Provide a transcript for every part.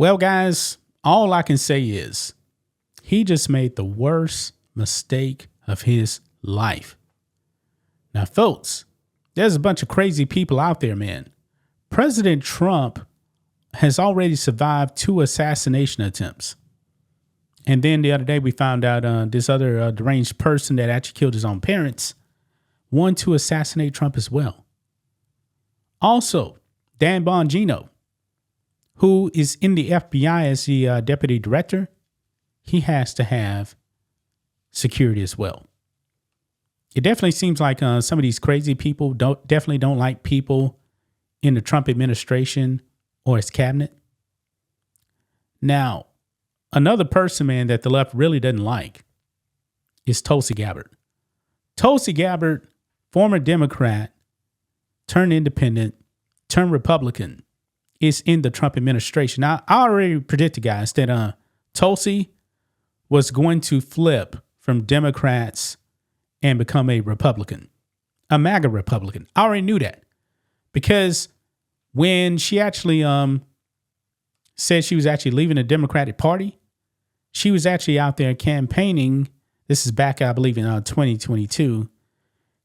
Well, guys, all I can say is he just made the worst mistake of his life. Now, folks, there's a bunch of crazy people out there, man. President Trump has already survived 2 assassination attempts. And then the other day we found out this other deranged person that actually killed his own parents wanted to assassinate Trump as well. Also, Dan Bongino, who is in the FBI as the deputy director, he has to have security as well. It definitely seems like some of these crazy people definitely don't like people in the Trump administration or his cabinet. Now, another person, man, that the left really doesn't like is Tulsi Gabbard. Tulsi Gabbard, former Democrat, turned independent, turned Republican, is in the Trump administration. Now, I already predicted, guys, that Tulsi was going to flip from Democrats and become a Republican, a MAGA Republican. I already knew that because when she actually said she was actually leaving the Democratic Party, she was actually out there campaigning. This is back, I believe, in 2022.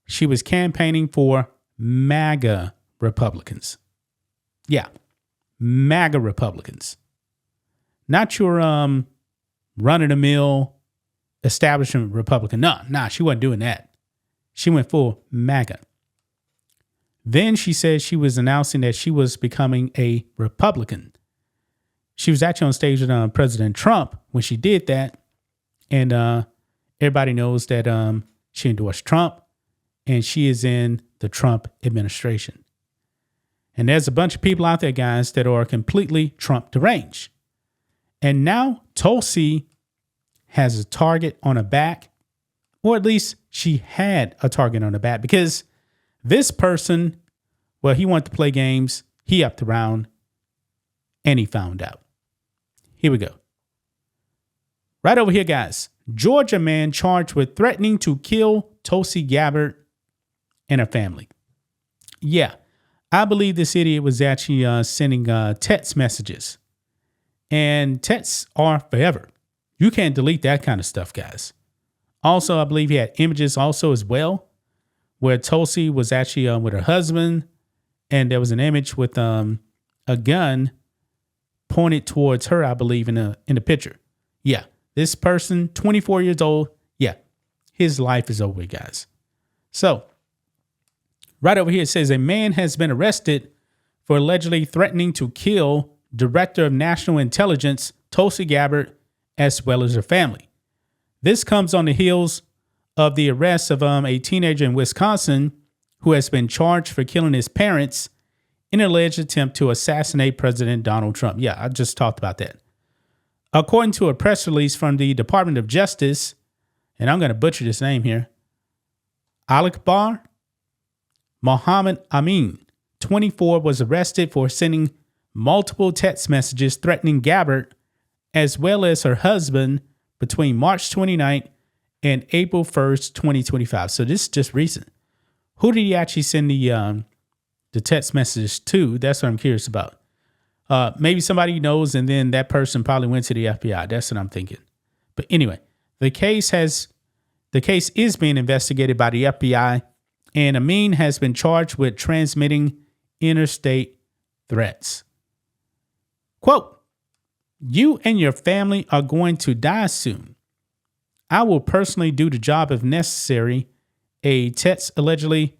She was campaigning for MAGA Republicans. Yeah, MAGA Republicans. Not your run-of-the-mill establishment Republican. Nah, she wasn't doing that. She went full MAGA. Then she said she was announcing that she was becoming a Republican. She was actually on stage with President Trump when she did that. And everybody knows that she endorsed Trump and she is in the Trump administration. And there's a bunch of people out there, guys, that are completely Trump deranged. And now Tulsi has a target on her back, or at least she had a target on her back, because this person, well, he wanted to play games. He upped around and he found out. Here we go. Right over here, guys. Georgia man charged with threatening to kill Tulsi Gabbard and her family. Yeah, I believe this idiot was actually sending text messages. And texts are forever. You can't delete that kind of stuff, guys. Also, I believe he had images also as well, where Tulsi was actually with her husband, and there was an image with a gun pointed towards her, I believe, in the picture. Yeah, this person, 24 years old, yeah, his life is over, guys. So, right over here, it says a man has been arrested for allegedly threatening to kill Director of National Intelligence Tulsi Gabbard, as well as her family. This comes on the heels of the arrest of a teenager in Wisconsin who has been charged for killing his parents in an alleged attempt to assassinate President Donald Trump. Yeah, I just talked about that. According to a press release from the Department of Justice, and I'm going to butcher this name here, Alakbar Mohammed Amin, 24, was arrested for sending multiple text messages threatening Gabbard as well as her husband between March 29th and April 1st, 2025. So this is just recent. Who did he actually send the text messages to? That's what I'm curious about. Maybe somebody knows, and then that person probably went to the FBI. That's what I'm thinking. But anyway, the case is being investigated by the FBI, and Amin has been charged with transmitting interstate threats. Quote, "You and your family are going to die soon. I will personally do the job if necessary," a text allegedly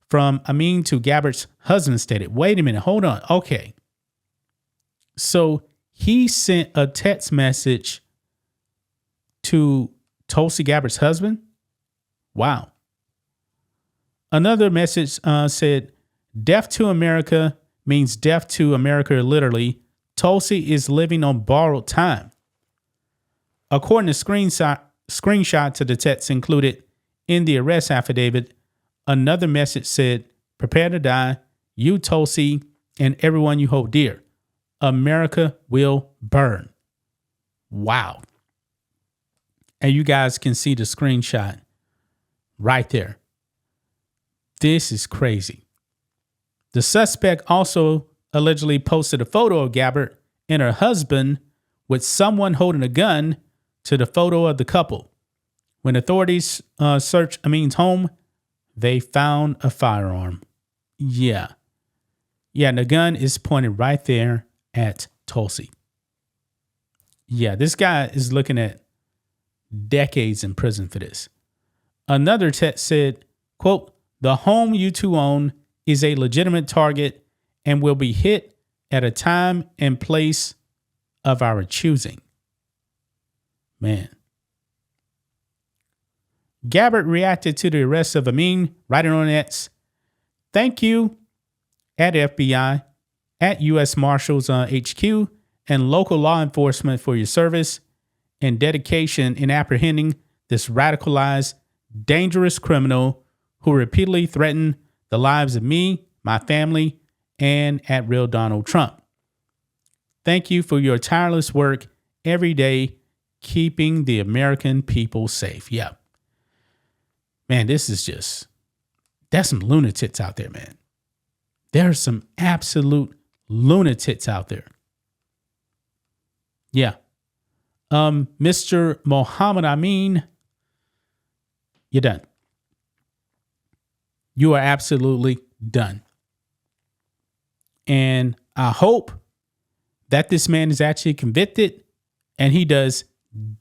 from Amin to Gabbard's husband stated. Wait a minute, hold on. Okay. So he sent a text message to Tulsi Gabbard's husband? Wow. Another message said, "Death to America means death to America literally. Tulsi is living on borrowed time." According to screenshots of the text included in the arrest affidavit, another message said, "Prepare to die, you Tulsi and everyone you hold dear. America will burn." Wow. And you guys can see the screenshot right there. This is crazy. The suspect also allegedly posted a photo of Gabbard and her husband with someone holding a gun to the photo of the couple. When authorities searched Amin's home, they found a firearm. Yeah, and the gun is pointed right there at Tulsi. Yeah, this guy is looking at decades in prison for this. Another text said, quote, "The home you two own is a legitimate target and will be hit at a time and place of our choosing." Man. Gabbard reacted to the arrest of Amin, writing on X, "Thank you at FBI, at U.S. Marshals HQ, and local law enforcement for your service and dedication in apprehending this radicalized, dangerous criminal who repeatedly threatened the lives of me, my family, and at real Donald Trump. Thank you for your tireless work every day, keeping the American people safe." Yeah. Man, that's some lunatics out there, man. There are some absolute lunatics out there. Yeah. Mr. Mohammed Amin, you're done. You are absolutely done. And I hope that this man is actually convicted and he does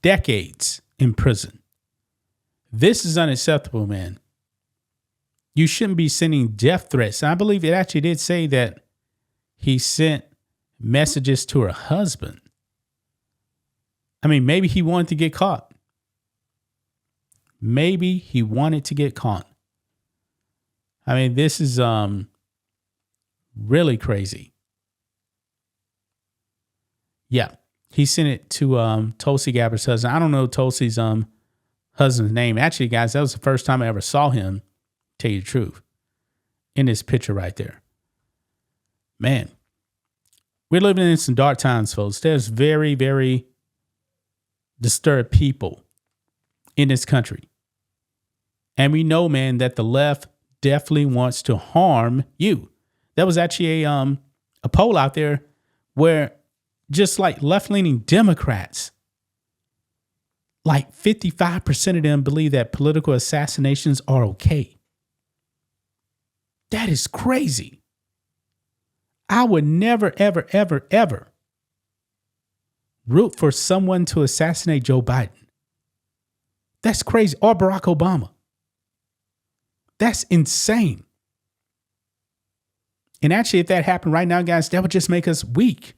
decades in prison. This is unacceptable, man. You shouldn't be sending death threats. I believe it actually did say that he sent messages to her husband. I mean, maybe he wanted to get caught. Maybe he wanted to get caught. I mean, this is really crazy. Yeah, he sent it to Tulsi Gabbard's husband. I don't know Tulsi's husband's name. Actually, guys, that was the first time I ever saw him, tell you the truth, in this picture right there. Man, we're living in some dark times, folks. There's very, very disturbed people in this country. And we know, man, that the left definitely wants to harm you. There was actually a poll out there where just like left-leaning Democrats, like 55% of them believe that political assassinations are okay. That is crazy. I would never, ever, ever, ever root for someone to assassinate Joe Biden. That's crazy. Or Barack Obama. That's insane. And actually, if that happened right now, guys, that would just make us weak.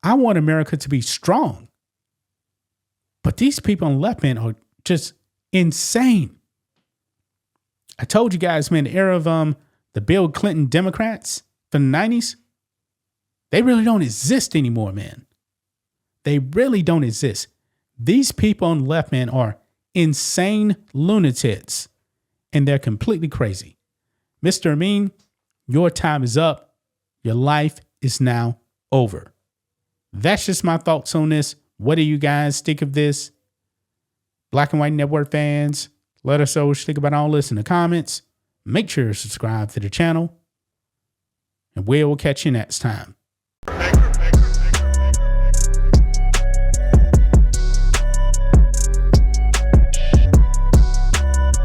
I want America to be strong. But these people on the left, man, are just insane. I told you guys, man, the era of the Bill Clinton Democrats from the 90s, they really don't exist anymore, man. They really don't exist. These people on the left, man, are insane lunatics, and they're completely crazy. Mr. Amin, your time is up. Your life is now over. That's just my thoughts on this. What do you guys think of this? Black and White Network fans, let us know what you think about all this in the comments. Make sure to subscribe to the channel, and we will catch you next time.